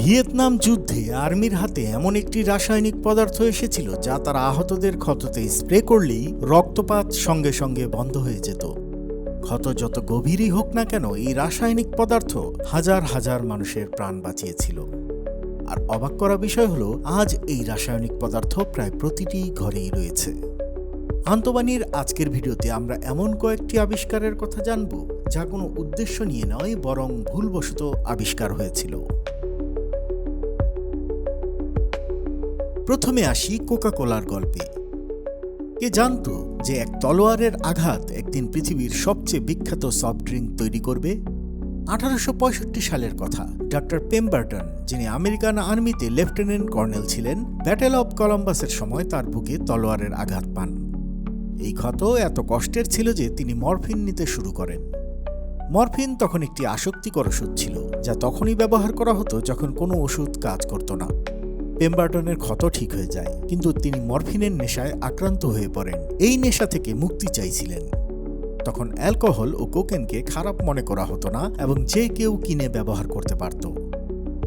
Vietnam যুদ্ধে আর্মির হাতে এমন একটি রাসায়নিক পদার্থ এসেছিল যা তারা আহতদের ক্ষততে স্প্রে করলেই রক্তপাত সঙ্গে সঙ্গে বন্ধ হয়ে যেত। ক্ষত যত গভীরই হোক না কেন, এই রাসায়নিক পদার্থ হাজার হাজার মানুষের প্রাণ বাঁচিয়েছিল। আর অবাক করা বিষয় হলো, আজ এই রাসায়নিক পদার্থ প্রায় প্রতিটি ঘরেই রয়েছে। আন্তবাণীর আজকের ভিডিওতে আমরা এমন কয়েকটি আবিষ্কারের কথা জানব যা কোনো উদ্দেশ্য নিয়ে নয়, বরং ভুলবশত আবিষ্কার হয়েছিল। প্রথমে আসি কোকা-কোলার গল্পে। কে জানতো যে এক তলোয়ারের আঘাত একদিন পৃথিবীর সবচেয়ে বিখ্যাত সফট ড্রিঙ্ক তৈরি করবে? 1865 সালের কথা। ডক্টর পেমবার্টন, যিনি আমেরিকান আর্মিতে লেফটেন্যান্ট কর্নেল ছিলেন, ব্যাটেল অব কলম্বাসের সময় তার বুকে তলোয়ারের আঘাত পান। এই ক্ষত এত কষ্টের ছিল যে তিনি মরফিন নিতে শুরু করেন। মরফিন তখন একটি আসক্তিকর ওষুধ ছিল, যা তখনই ব্যবহার করা হতো যখন কোনো ওষুধ কাজ করত না। পেমবার্টনের ক্ষত ঠিক হয়ে যায়, কিন্তু তিনি মরফিনের নেশায় আক্রান্ত হয়ে পড়েন। এই নেশা থেকে মুক্তি চাইছিলেন। তখন অ্যালকোহল ও কোকেনকে খারাপ মনে করা হতো না এবং যে কেউ কিনে ব্যবহার করতে পারত।